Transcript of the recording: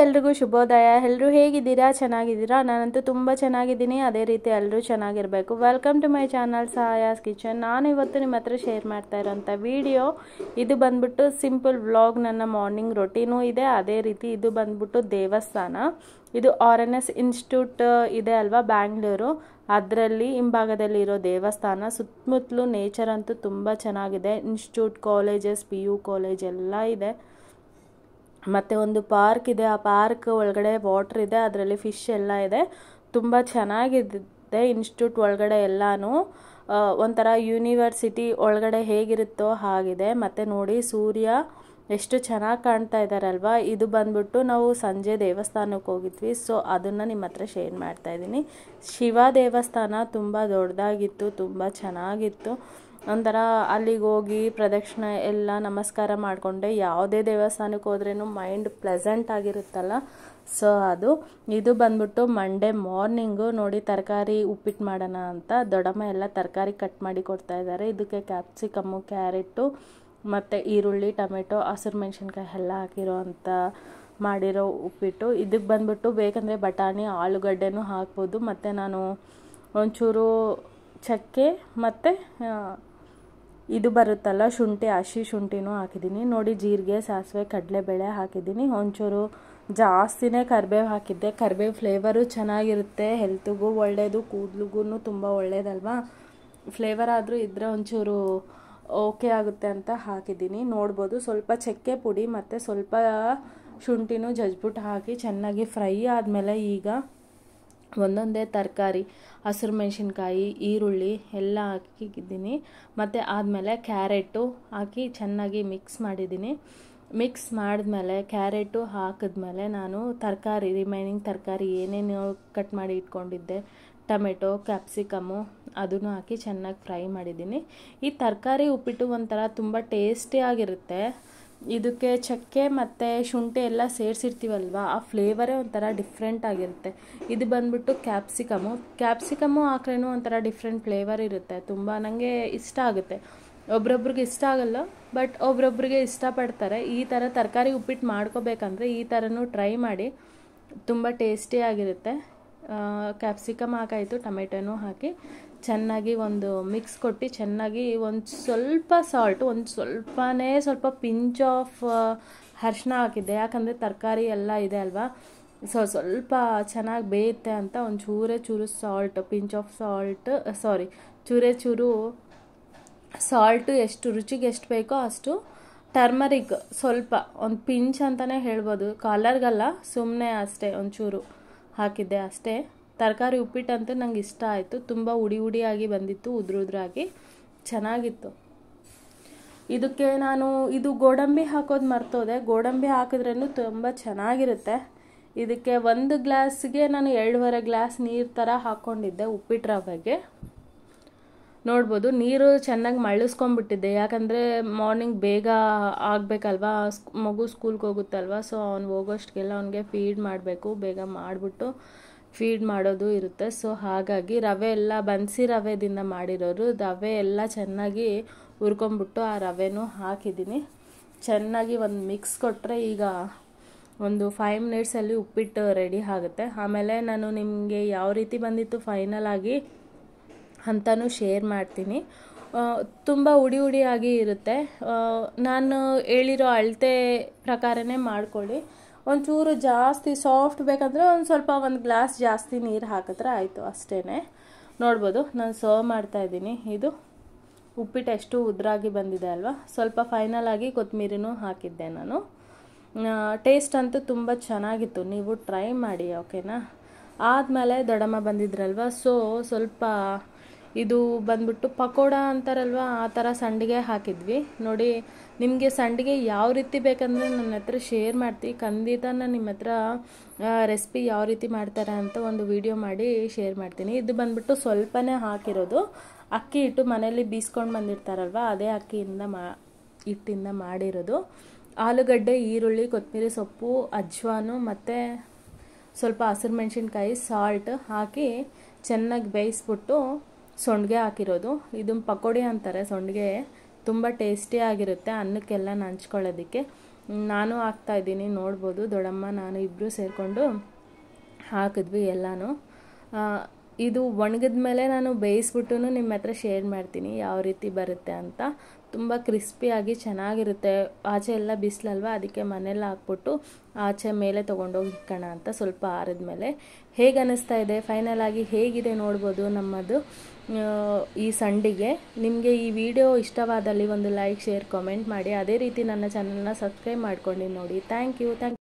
ಎಲ್ರಿಗೂ ಶುಭೋದಯ. ಎಲ್ಲರೂ ಹೇಗಿದ್ದೀರಾ? ಚೆನ್ನಾಗಿದ್ದೀರಾ? ನಾನಂತೂ ತುಂಬ ಚೆನ್ನಾಗಿದ್ದೀನಿ. ಅದೇ ರೀತಿ ಎಲ್ಲರೂ ಚೆನ್ನಾಗಿರಬೇಕು. Welcome to my channel Sahaya's kitchen. ನಾನು ಇವತ್ತು ನಿಮ್ಮ ಹತ್ರ ಶೇರ್ ಮಾಡ್ತಾ ಇರೋಂಥ ವಿಡಿಯೋ ಇದು ಬಂದ್ಬಿಟ್ಟು ಸಿಂಪಲ್ ವ್ಲಾಗ್. ನನ್ನ ಮಾರ್ನಿಂಗ್ ರೊಟೀನು ಇದೆ. ಅದೇ ರೀತಿ ಇದು ಬಂದ್ಬಿಟ್ಟು ದೇವಸ್ಥಾನ. ಇದು RNS ಇನ್ಸ್ಟಿಟ್ಯೂಟ್ ಇದೆ ಅಲ್ವಾ, ಬ್ಯಾಂಗ್ಳೂರು, ಅದರಲ್ಲಿ ಹಿಂಭಾಗದಲ್ಲಿ ಇರೋ ದೇವಸ್ಥಾನ. ಸುತ್ತಮುತ್ತಲು ನೇಚರ್ ಅಂತೂ ತುಂಬ ಚೆನ್ನಾಗಿದೆ. ಇನ್ಸ್ಟಿಟ್ಯೂಟ್, ಕಾಲೇಜಸ್, PU ಕಾಲೇಜ್ ಎಲ್ಲ ಇದೆ. ಮತ್ತು ಒಂದು ಪಾರ್ಕ್ ಇದೆ. ಆ ಪಾರ್ಕ್ ಒಳಗಡೆ ವಾಟರ್ ಇದೆ, ಅದರಲ್ಲಿ ಫಿಶ್ ಎಲ್ಲ ಇದೆ. ತುಂಬ ಚೆನ್ನಾಗಿದೆ ಇನ್ಸ್ಟಿಟ್ಯೂಟ್ ಒಳಗಡೆ ಎಲ್ಲನೂ. ಒಂಥರ ಯೂನಿವರ್ಸಿಟಿ ಒಳಗಡೆ ಹೇಗಿರುತ್ತೋ ಹಾಗಿದೆ. ಮತ್ತು ನೋಡಿ ಸೂರ್ಯ ಎಷ್ಟು ಚೆನ್ನಾಗಿ ಕಾಣ್ತಾ ಇದ್ದಾರಲ್ವಾ. ಇದು ಬಂದ್ಬಿಟ್ಟು ನಾವು ಸಂಜೆ ದೇವಸ್ಥಾನಕ್ಕೆ ಹೋಗಿದ್ವಿ, ಸೊ ಅದನ್ನು ನಿಮ್ಮ ಹತ್ರ ಶೇರ್ ಮಾಡ್ತಾ ಇದ್ದೀನಿ. ಶಿವ ದೇವಸ್ಥಾನ ತುಂಬ ದೊಡ್ಡದಾಗಿತ್ತು, ತುಂಬ ಚೆನ್ನಾಗಿತ್ತು. ಒಂಥರ ಅಲ್ಲಿಗೆ ಹೋಗಿ ಪ್ರದಕ್ಷಿಣೆ ಎಲ್ಲ ನಮಸ್ಕಾರ ಮಾಡಿಕೊಂಡೆ. ಯಾವುದೇ ದೇವಸ್ಥಾನಕ್ಕೆ ಹೋದ್ರೂ ಮೈಂಡ್ ಪ್ಲೆಸೆಂಟ್ ಆಗಿರುತ್ತಲ್ಲ, ಸೊ ಇದು ಬಂದ್ಬಿಟ್ಟು ಮಂಡೇ ಮಾರ್ನಿಂಗು. ನೋಡಿ ತರಕಾರಿ ಉಪ್ಪಿಟ್ಟು ಮಾಡೋಣ ಅಂತ ದೊಡ್ಡಮ್ಮ ಎಲ್ಲ ತರಕಾರಿ ಕಟ್ ಮಾಡಿ ಕೊಡ್ತಾ ಇದ್ದಾರೆ. ಇದಕ್ಕೆ ಕ್ಯಾಪ್ಸಿಕಮ್ಮು, ಕ್ಯಾರೆಟು ಮತ್ತು ಈರುಳ್ಳಿ, ಟೊಮೆಟೊ, ಹಸಿರು ಮೆಣಸಿನ್ಕಾಯಿ ಎಲ್ಲ ಹಾಕಿರೋ ಅಂತ ಮಾಡಿರೋ ಉಪ್ಪಿಟ್ಟು. ಇದಕ್ಕೆ ಬಂದ್ಬಿಟ್ಟು ಬೇಕಂದರೆ ಬಟಾಣಿ, ಆಲೂಗಡ್ಡೆನೂ ಹಾಕ್ಬೋದು. ಮತ್ತು ನಾನು ಒಂಚೂರು ಚಕ್ಕೆ ಮತ್ತು ಇದು ಬರುತ್ತಲ್ಲ ಶುಂಠಿ, ಹಸಿ ಶುಂಠಿನೂ ಹಾಕಿದ್ದೀನಿ. ನೋಡಿ ಜೀರಿಗೆ, ಸಾಸಿವೆ, ಕಡಲೆಬೇಳೆ ಹಾಕಿದ್ದೀನಿ. ಒಂಚೂರು ಜಾಸ್ತಿನೇ ಕರಿಬೇವು ಹಾಕಿದ್ದೆ. ಕರಿಬೇವು ಫ್ಲೇವರು ಚೆನ್ನಾಗಿರುತ್ತೆ, ಹೆಲ್ತಿಗೂ ಒಳ್ಳೆಯದು, ಕೂದಲಿಗೂ ತುಂಬ ಒಳ್ಳೆಯದಲ್ವಾ. ಫ್ಲೇವರ್ ಆದರೂ ಇದ್ದರೆ ಒಂಚೂರು ಓಕೆ ಆಗುತ್ತೆ ಅಂತ ಹಾಕಿದ್ದೀನಿ. ನೋಡ್ಬೋದು ಸ್ವಲ್ಪ ಚಕ್ಕೆ ಪುಡಿ ಮತ್ತು ಸ್ವಲ್ಪ ಶುಂಠಿನೂ ಜಜ್ಬಿಟ್ಟು ಹಾಕಿ ಚೆನ್ನಾಗಿ ಫ್ರೈ ಆದಮೇಲೆ ಈಗ ಒಂದೊಂದೇ ತರಕಾರಿ, ಹಸಿರು ಮೆಣಸಿನ್ಕಾಯಿ, ಈರುಳ್ಳಿ ಎಲ್ಲ ಹಾಕಿದ್ದೀನಿ. ಮತ್ತು ಆದಮೇಲೆ ಕ್ಯಾರೆಟು ಹಾಕಿ ಚೆನ್ನಾಗಿ ಮಿಕ್ಸ್ ಮಾಡಿದ್ದೀನಿ. ಮಿಕ್ಸ್ ಮಾಡಿದ್ಮೇಲೆ ಕ್ಯಾರೆಟು ಹಾಕಿದ್ಮೇಲೆ ನಾನು ತರಕಾರಿ, ರಿಮೈನಿಂಗ್ ತರಕಾರಿ ಏನೇನು ಕಟ್ ಮಾಡಿ ಇಟ್ಕೊಂಡಿದ್ದೆ, ಟೊಮೆಟೊ, ಕ್ಯಾಪ್ಸಿಕಮ್ಮು ಅದನ್ನು ಹಾಕಿ ಚೆನ್ನಾಗಿ ಫ್ರೈ ಮಾಡಿದ್ದೀನಿ. ಈ ತರಕಾರಿ ಉಪ್ಪಿಟ್ಟು ಒಂಥರ ತುಂಬ ಟೇಸ್ಟಿಯಾಗಿರುತ್ತೆ. ಇದಕ್ಕೆ ಚಕ್ಕೆ ಮತ್ತು ಶುಂಠಿ ಎಲ್ಲ ಸೇರಿಸಿರ್ತೀವಲ್ವ, ಆ ಫ್ಲೇವರೇ ಒಂಥರ ಡಿಫ್ರೆಂಟ್ ಆಗಿರುತ್ತೆ. ಇದು ಬಂದ್ಬಿಟ್ಟು ಕ್ಯಾಪ್ಸಿಕಮ್ಮು ಹಾಕ್ರೇನೂ ಒಂಥರ ಡಿಫ್ರೆಂಟ್ ಫ್ಲೇವರ್ ಇರುತ್ತೆ. ತುಂಬ ನನಗೆ ಇಷ್ಟ ಆಗುತ್ತೆ. ಒಬ್ರೊಬ್ರಿಗೆ ಇಷ್ಟ ಆಗಲ್ಲ, ಬಟ್ ಒಬ್ರೊಬ್ರಿಗೆ ಇಷ್ಟಪಡ್ತಾರೆ. ಈ ಥರ ತರಕಾರಿ ಉಪ್ಪಿಟ್ಟು ಮಾಡ್ಕೋಬೇಕಂದ್ರೆ ಈ ಥರನೂ ಟ್ರೈ ಮಾಡಿ, ತುಂಬ ಟೇಸ್ಟಿಯಾಗಿರುತ್ತೆ. ಕ್ಯಾಪ್ಸಿಕಮ್ ಹಾಕಾಯಿತು, ಟೊಮೆಟೊನೂ ಹಾಕಿ ಚೆನ್ನಾಗಿ ಒಂದು ಮಿಕ್ಸ್ ಕೊಟ್ಟು ಚೆನ್ನಾಗಿ ಒಂದು ಸ್ವಲ್ಪ ಸಾಲ್ಟ್, ಒಂದು ಸ್ವಲ್ಪ ಪಿಂಚ್ ಆಫ್ ಅರಿಶಿನ ಹಾಕಿದ್ದೆ. ಯಾಕಂದರೆ ತರಕಾರಿ ಎಲ್ಲ ಇದೆ ಅಲ್ವಾ, ಸ್ವಲ್ಪ ಚೆನ್ನಾಗಿ ಬೇಯುತ್ತೆ ಅಂತ ಒಂದು ಚೂರು ಸಾಲ್ಟ್, ಪಿಂಚ್ ಆಫ್ ಸಾಲ್ಟ್, ಚೂರು ಸಾಲ್ಟು ಎಷ್ಟು ರುಚಿಗೆ ಎಷ್ಟು ಬೇಕೋ ಅಷ್ಟು. ಟರ್ಮರಿಕ್ ಸ್ವಲ್ಪ ಒಂದು ಪಿಂಚ್ ಅಂತಲೇ ಹೇಳ್ಬೋದು, ಕಲರ್ಗಲ್ಲ, ಸುಮ್ಮನೆ ಅಷ್ಟೇ ಒಂಚೂರು ಹಾಕಿದ್ದೆ ಅಷ್ಟೇ. ತರಕಾರಿ ಉಪ್ಪಿಟ್ಟಂತೂ ನಂಗೆ ಇಷ್ಟ ಆಯಿತು. ತುಂಬ ಹುಡಿಯಾಗಿ ಬಂದಿತ್ತು, ಉದ್ರಾಗಿ ಚೆನ್ನಾಗಿತ್ತು. ಇದಕ್ಕೆ ನಾನು ಗೋಡಂಬಿ ಹಾಕೋದು ಮರ್ತೋದೆ. ಗೋಡಂಬಿ ಹಾಕಿದ್ರೂ ತುಂಬ ಚೆನ್ನಾಗಿರುತ್ತೆ. ಇದಕ್ಕೆ 1 ಗ್ಲಾಸ್ಗೆ ನಾನು 2.5 ಗ್ಲಾಸ್ ನೀರು ಥರ ಹಾಕ್ಕೊಂಡಿದ್ದೆ ಉಪ್ಪಿಟ್ಟು ರವೆಗೆ. ನೋಡ್ಬೋದು ನೀರು ಚೆನ್ನಾಗಿ ಮಳ್ಳಿಸ್ಕೊಂಡ್ಬಿಟ್ಟಿದ್ದೆ, ಯಾಕಂದರೆ ಮಾರ್ನಿಂಗ್ ಬೇಗ ಆಗಬೇಕಲ್ವಾ, ಮಗು ಸ್ಕೂಲ್ಗೆ ಹೋಗುತ್ತಲ್ವ, ಸೊ ಅವ್ನು ಹೋಗೋಷ್ಟಿಗೆಲ್ಲ ಅವನಿಗೆ ಫೀಡ್ ಮಾಡಬೇಕು. ಬೇಗ ಮಾಡಿಬಿಟ್ಟು ಫೀಡ್ ಮಾಡೋದು ಇರುತ್ತೆ. ಸೊ ಹಾಗಾಗಿ ರವೆ ಎಲ್ಲ ಬನ್ಸಿ ರವೆದಿಂದ ಮಾಡಿರೋರು, ರವೆ ಎಲ್ಲ ಚೆನ್ನಾಗಿ ಹುರ್ಕೊಂಬಿಟ್ಟು ಆ ರವೆನೂ ಹಾಕಿದ್ದೀನಿ. ಚೆನ್ನಾಗಿ ಒಂದು ಮಿಕ್ಸ್ ಕೊಟ್ಟರೆ ಈಗ ಒಂದು 5 ಮಿನಿಟ್ಸಲ್ಲಿ ಉಪ್ಪಿಟ್ಟು ರೆಡಿ ಆಗುತ್ತೆ. ಆಮೇಲೆ ನಾನು ನಿಮಗೆ ಯಾವ ರೀತಿ ಬಂದಿತ್ತು ಫೈನಲ್ ಆಗಿ ಅಂತಲೂ ಶೇರ್ ಮಾಡ್ತೀನಿ. ತುಂಬ ಹುಡಿಯಾಗಿ ಇರುತ್ತೆ. ನಾನು ಹೇಳಿರೋ ಅಳತೆ ಪ್ರಕಾರನೇ ಮಾಡ್ಕೊಳ್ಳಿ. ಒಂಚೂರು ಜಾಸ್ತಿ ಸಾಫ್ಟ್ ಬೇಕಂದರೆ ಒಂದು ಗ್ಲಾಸ್ ಜಾಸ್ತಿ ನೀರು ಹಾಕಿದ್ರೆ ಆಯಿತು, ಅಷ್ಟೇ. ನೋಡ್ಬೋದು ನಾನು ಸರ್ವ್ ಮಾಡ್ತಾಯಿದ್ದೀನಿ. ಇದು ಉಪ್ಪಿಟ್ಟು ಎಷ್ಟು ಉದ್ರಾಗಿ ಬಂದಿದೆ ಅಲ್ವಾ. ಸ್ವಲ್ಪ ಫೈನಲ್ ಆಗಿ ಕೊತ್ತಂಬರಿನೂ ಹಾಕಿದ್ದೆ ನಾನು. ಟೇಸ್ಟ್ ಅಂತೂ ತುಂಬ ಚೆನ್ನಾಗಿತ್ತು, ನೀವು ಟ್ರೈ ಮಾಡಿ, ಓಕೆನಾ. ಆದಮೇಲೆ ದೊಡ್ಡಮ್ಮ ಬಂದಿದ್ರಲ್ವ, ಸೊ ಸ್ವಲ್ಪ ಇದು ಬಂದ್ಬಿಟ್ಟು ಪಕೋಡ ಅಂತಾರಲ್ವ, ಆ ಥರ ಸಂಡಿಗೆ ಹಾಕಿದ್ವಿ. ನೋಡಿ ನಿಮಗೆ ಸಂಡಿಗೆ ಯಾವ ರೀತಿ ಬೇಕಂದರೆ ನನ್ನ ಹತ್ರ ಶೇರ್ ಮಾಡ್ತೀವಿ. ಖಂಡಿತ ನಾನು ನಿಮ್ಮ ಹತ್ರ ರೆಸಿಪಿ ಯಾವ ರೀತಿ ಮಾಡ್ತಾರೆ ಅಂತ ಒಂದು ವಿಡಿಯೋ ಮಾಡಿ ಶೇರ್ ಮಾಡ್ತೀನಿ. ಇದು ಬಂದ್ಬಿಟ್ಟು ಸ್ವಲ್ಪನೇ ಹಾಕಿರೋದು. ಅಕ್ಕಿ ಹಿಟ್ಟು ಮನೇಲಿ ಬೀಸ್ಕೊಂಡು ಬಂದಿರ್ತಾರಲ್ವ, ಅದೇ ಹಿಟ್ಟಿಂದ ಮಾಡಿರೋದು. ಆಲೂಗಡ್ಡೆ, ಈರುಳ್ಳಿ, ಕೊತ್ತಂಬರಿ ಸೊಪ್ಪು, ಅಜ್ವಾನು ಮತ್ತು ಸ್ವಲ್ಪ ಹಸಿರು ಮೆಣಸಿನ್ಕಾಯಿ, ಸಾಲ್ಟ್ ಹಾಕಿ ಚೆನ್ನಾಗಿ ಬೇಯಿಸ್ಬಿಟ್ಟು ಸೊಂಡಿಗೆ ಹಾಕಿರೋದು. ಇದನ್ನು ಪಕೋಡಿ ಅಂತಾರೆ. ಸೊಂಡಿಗೆ ತುಂಬ ಟೇಸ್ಟಿಯಾಗಿರುತ್ತೆ ಅನ್ನಕ್ಕೆಲ್ಲ ನಂಚ್ಕೊಳ್ಳೋದಕ್ಕೆ. ನಾನು ಹಾಕ್ತಾಯಿದ್ದೀನಿ, ನೋಡ್ಬೋದು. ದೊಡ್ಡಮ್ಮ ನಾನು ಇಬ್ಬರು ಸೇರಿಕೊಂಡು ಹಾಕಿದ್ವಿ ಎಲ್ಲನೂ. ಇದು ಒಣಗಿದ ಮೇಲೆ ನಾನು ಬೇಯಿಸ್ಬಿಟ್ಟು ನಿಮ್ಮ ಹತ್ರ ಶೇರ್ ಮಾಡ್ತೀನಿ ಯಾವ ರೀತಿ ಬರುತ್ತೆ ಅಂತ. ತುಂಬ ಕ್ರಿಸ್ಪಿಯಾಗಿ ಚೆನ್ನಾಗಿರುತ್ತೆ. ಆಚೆ ಎಲ್ಲ ಬಿಸಿಲಲ್ವ, ಅದಕ್ಕೆ ಮನೆಯಲ್ಲಿ ಹಾಕ್ಬಿಟ್ಟು ಆಚೆ ಮೇಲೆ ತೊಗೊಂಡೋಗಿ ಇಕ್ಕೋಣ ಅಂತ. ಸ್ವಲ್ಪ ಆರಿದ ಮೇಲೆ ಹೇಗೆ ಅನ್ನಿಸ್ತಾ ಇದೆ, ಫೈನಲ್ ಆಗಿ ಹೇಗಿದೆ ನೋಡ್ಬೋದು ನಮ್ಮದು ಈ ಸಂಡಿಗೆ. ನಿಮಗೆ ಈ ವಿಡಿಯೋ ಇಷ್ಟವಾದಲ್ಲಿ ಒಂದು ಲೈಕ್, ಶೇರ್, ಕಾಮೆಂಟ್ ಮಾಡಿ. ಅದೇ ರೀತಿ ನನ್ನ ಚಾನಲ್ನ ಸಬ್ಸ್ಕ್ರೈಬ್ ಮಾಡ್ಕೊಂಡು ನೋಡಿ. Thank you.